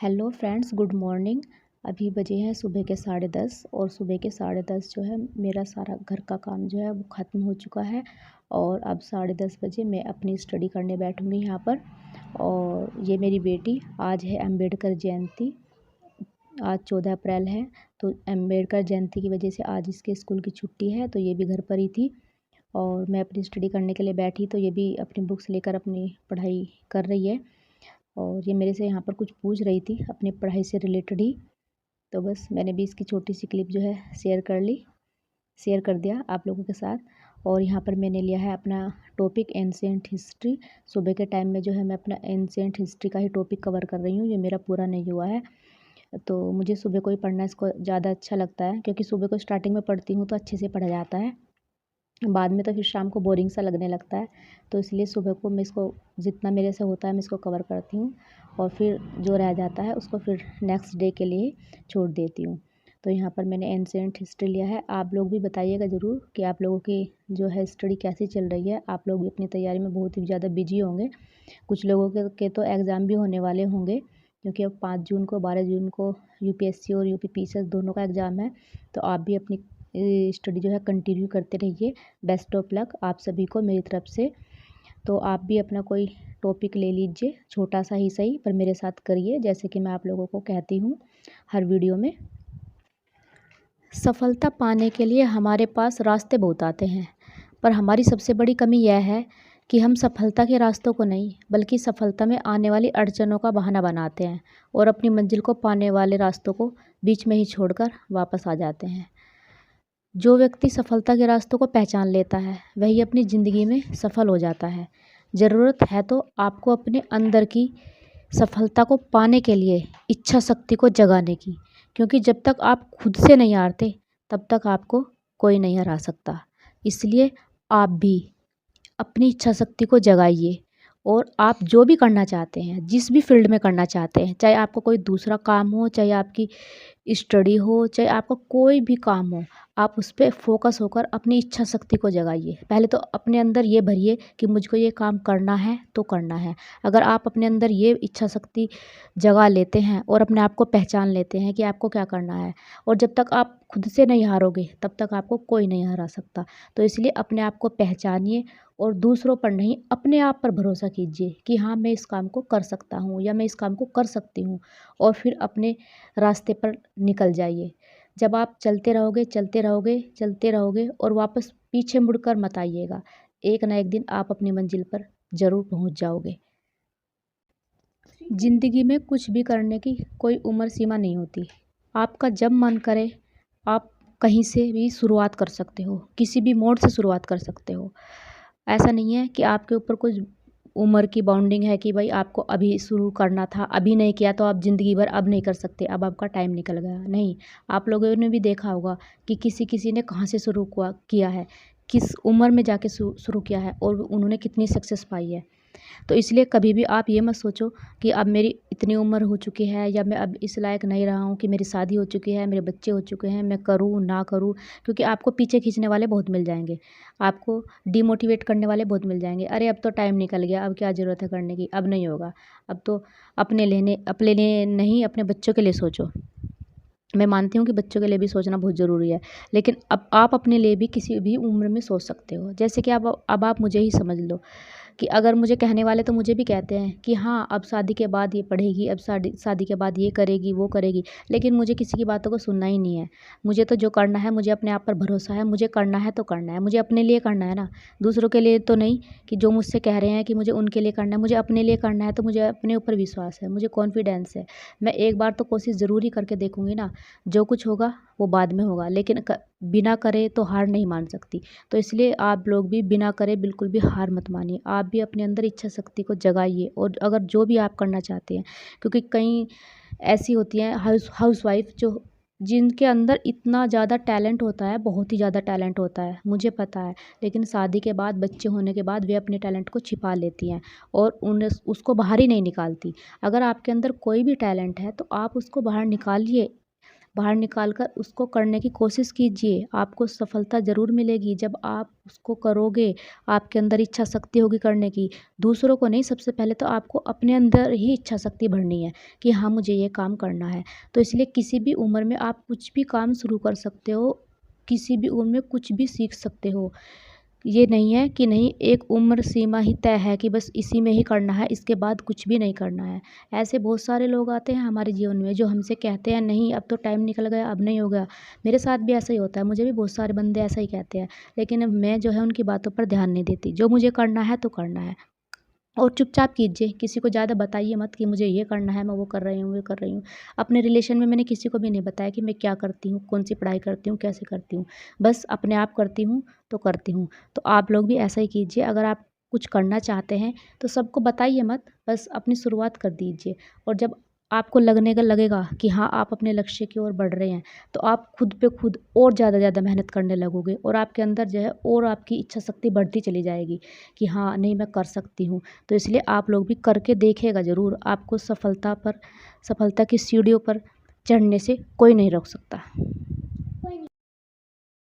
Hello friends, good morning. अभी बजे हैं सुबह के 10:30 और सुबह के 10:30 जो है मेरा सारा घर का काम जो है वो ख़त्म हो चुका है। और अब 10:30 बजे मैं अपनी स्टडी करने बैठूँगी यहाँ पर। और ये मेरी बेटी, आज है अम्बेडकर जयंती। आज 14 अप्रैल है, तो अम्बेडकर जयंती की वजह से आज इसके स्कूल की छुट्टी है, तो ये भी घर पर ही थी। और मैं अपनी स्टडी करने के लिए बैठी तो ये भी अपनी बुक्स लेकर अपनी पढ़ाई कर रही है। और ये मेरे से यहाँ पर कुछ पूछ रही थी अपनी पढ़ाई से रिलेटेड ही। तो बस मैंने भी इसकी छोटी सी क्लिप जो है शेयर कर दिया आप लोगों के साथ। और यहाँ पर मैंने लिया है अपना टॉपिक एंशिएंट हिस्ट्री। सुबह के टाइम में जो है मैं अपना एंशिएंट हिस्ट्री का ही टॉपिक कवर कर रही हूँ। ये मेरा पूरा नहीं हुआ है, तो मुझे सुबह को ही पढ़ना इसको ज़्यादा अच्छा लगता है, क्योंकि सुबह को स्टार्टिंग में पढ़ती हूँ तो अच्छे से पढ़ा जाता है, बाद में तो फिर शाम को बोरिंग सा लगने लगता है। तो इसलिए सुबह को मैं इसको जितना मेरे से होता है मैं इसको कवर करती हूँ, और फिर जो रह जाता है उसको फिर नेक्स्ट डे के लिए छोड़ देती हूँ। तो यहाँ पर मैंने एंशिएंट हिस्ट्री लिया है। आप लोग भी बताइएगा ज़रूर कि आप लोगों की जो है स्टडी कैसी चल रही है। आप लोग भी अपनी तैयारी में बहुत ही ज़्यादा बिजी होंगे। कुछ लोगों के तो एग्ज़ाम भी होने वाले होंगे, क्योंकि अब 5 जून को 12 जून को यूपीएससी और यूपीपीसीएस दोनों का एग्ज़ाम है। तो आप भी अपनी स्टडी जो है कंटिन्यू करते रहिए। बेस्ट ऑफ लक आप सभी को मेरी तरफ से। तो आप भी अपना कोई टॉपिक ले लीजिए, छोटा सा ही सही, पर मेरे साथ करिए, जैसे कि मैं आप लोगों को कहती हूँ हर वीडियो में। सफलता पाने के लिए हमारे पास रास्ते बहुत आते हैं, पर हमारी सबसे बड़ी कमी यह है कि हम सफलता के रास्तों को नहीं, बल्कि सफलता में आने वाली अड़चनों का बहाना बनाते हैं और अपनी मंजिल को पाने वाले रास्तों को बीच में ही छोड़कर वापस आ जाते हैं। जो व्यक्ति सफलता के रास्तों को पहचान लेता है वही अपनी ज़िंदगी में सफल हो जाता है। ज़रूरत है तो आपको अपने अंदर की सफलता को पाने के लिए इच्छा शक्ति को जगाने की, क्योंकि जब तक आप खुद से नहीं हारते तब तक आपको कोई नहीं हरा सकता। इसलिए आप भी अपनी इच्छा शक्ति को जगाइए, और आप जो भी करना चाहते हैं, जिस भी फील्ड में करना चाहते हैं, चाहे आपको कोई दूसरा काम हो, चाहे आपकी स्टडी हो, चाहे आपका कोई भी काम हो, आप उस पे फोकस होकर अपनी इच्छा शक्ति को जगाइए। पहले तो अपने अंदर ये भरिए कि मुझको ये काम करना है तो करना है। अगर आप अपने अंदर ये इच्छा शक्ति जगा लेते हैं और अपने आप को पहचान लेते हैं कि आपको क्या करना है, और जब तक आप खुद से नहीं हारोगे तब तक आपको कोई नहीं हरा सकता। तो इसलिए अपने आप को पहचानिए और दूसरों पर नहीं, अपने आप पर भरोसा कीजिए कि हाँ, मैं इस काम को कर सकता हूँ या मैं इस काम को कर सकती हूँ, और फिर अपने रास्ते पर निकल जाइए। जब आप चलते रहोगे चलते रहोगे चलते रहोगे और वापस पीछे मुड़कर मत आइएगा, एक ना एक दिन आप अपनी मंजिल पर ज़रूर पहुंच जाओगे। ज़िंदगी में कुछ भी करने की कोई उम्र सीमा नहीं होती। आपका जब मन करे आप कहीं से भी शुरुआत कर सकते हो, किसी भी मोड़ से शुरुआत कर सकते हो। ऐसा नहीं है कि आपके ऊपर कुछ उम्र की बाउंडिंग है कि भाई आपको अभी शुरू करना था, अभी नहीं किया तो आप ज़िंदगी भर अब नहीं कर सकते, अब आपका टाइम निकल गया। नहीं, आप लोगों ने भी देखा होगा कि किसी किसी ने कहाँ से शुरू किया है, किस उम्र में जाके शुरू किया है, और उन्होंने कितनी सक्सेस पाई है। तो इसलिए कभी भी आप ये मत सोचो कि अब मेरी इतनी उम्र हो चुकी है या मैं अब इस लायक नहीं रहा हूँ, कि मेरी शादी हो चुकी है, मेरे बच्चे हो चुके हैं, मैं करूँ ना करूँ। क्योंकि आपको पीछे खींचने वाले बहुत मिल जाएंगे, आपको डिमोटिवेट करने वाले बहुत मिल जाएंगे। अरे अब तो टाइम निकल गया, अब क्या ज़रूरत है करने की, अब नहीं होगा। अब तो अपने लिए नहीं, अपने बच्चों के लिए सोचो। मैं मानती हूँ कि बच्चों के लिए भी सोचना बहुत ज़रूरी है, लेकिन अब आप अपने लिए भी किसी भी उम्र में सोच सकते हो। जैसे कि अब आप मुझे ही समझ लो कि अगर मुझे कहने वाले तो मुझे भी कहते हैं कि हाँ, अब शादी के बाद ये पढ़ेगी, अब शादी के बाद ये करेगी वो करेगी, लेकिन मुझे किसी की बातों को सुनना ही नहीं है। मुझे तो जो करना है, मुझे अपने आप पर भरोसा है, मुझे करना है तो करना है, मुझे अपने लिए करना है ना, दूसरों के लिए तो नहीं कि जो मुझसे कह रहे हैं कि मुझे उनके लिए करना है। मुझे अपने लिए करना है, तो मुझे अपने ऊपर विश्वास है, मुझे कॉन्फिडेंस है। मैं एक बार तो कोशिश ज़रूर ही करके देखूँगी ना, जो कुछ होगा वो बाद में होगा, लेकिन बिना करे तो हार नहीं मान सकती। तो इसलिए आप लोग भी बिना करे बिल्कुल भी हार मत मानिए। आप भी अपने अंदर इच्छा शक्ति को जगाइए, और अगर जो भी आप करना चाहते हैं, क्योंकि कई ऐसी होती हैं हाउसवाइफ जो जिनके अंदर इतना ज़्यादा टैलेंट होता है, बहुत ही ज़्यादा टैलेंट होता है, मुझे पता है, लेकिन शादी के बाद, बच्चे होने के बाद वे अपने टैलेंट को छिपा लेती हैं और उन्हें उसको बाहर ही नहीं निकालती। अगर आपके अंदर कोई भी टैलेंट है तो आप उसको बाहर निकालिए, बाहर निकाल कर उसको करने की कोशिश कीजिए, आपको सफलता ज़रूर मिलेगी। जब आप उसको करोगे, आपके अंदर इच्छा शक्ति होगी करने की, दूसरों को नहीं, सबसे पहले तो आपको अपने अंदर ही इच्छा शक्ति भरनी है कि हाँ, मुझे ये काम करना है। तो इसलिए किसी भी उम्र में आप कुछ भी काम शुरू कर सकते हो, किसी भी उम्र में कुछ भी सीख सकते हो। ये नहीं है कि नहीं, एक उम्र सीमा ही तय है कि बस इसी में ही करना है, इसके बाद कुछ भी नहीं करना है। ऐसे बहुत सारे लोग आते हैं हमारे जीवन में जो हमसे कहते हैं नहीं अब तो टाइम निकल गया, अब नहीं होगा। मेरे साथ भी ऐसा ही होता है, मुझे भी बहुत सारे बंदे ऐसा ही कहते हैं, लेकिन अब मैं जो है उनकी बातों पर ध्यान नहीं देती। जो मुझे करना है तो करना है, और चुपचाप कीजिए, किसी को ज़्यादा बताइए मत कि मुझे ये करना है, मैं वो कर रही हूँ, ये कर रही हूँ। अपने रिलेशन में मैंने किसी को भी नहीं बताया कि मैं क्या करती हूँ, कौन-सी पढ़ाई करती हूँ, कैसे करती हूँ। बस अपने आप करती हूँ, तो करती हूँ। तो आप लोग भी ऐसा ही कीजिए, अगर आप कुछ करना चाहते हैं, तो सबको बताइए मत, बस अपनी शुरुआत कर दीजिए। और जब आपको लगेगा कि हाँ, आप अपने लक्ष्य की ओर बढ़ रहे हैं, तो आप खुद पे खुद और ज़्यादा मेहनत करने लगोगे, और आपके अंदर जो है और आपकी इच्छा शक्ति बढ़ती चली जाएगी कि हाँ, नहीं मैं कर सकती हूँ। तो इसलिए आप लोग भी करके देखिएगा ज़रूर, आपको सफलता की सीढ़ियों पर चढ़ने से कोई नहीं रोक सकता।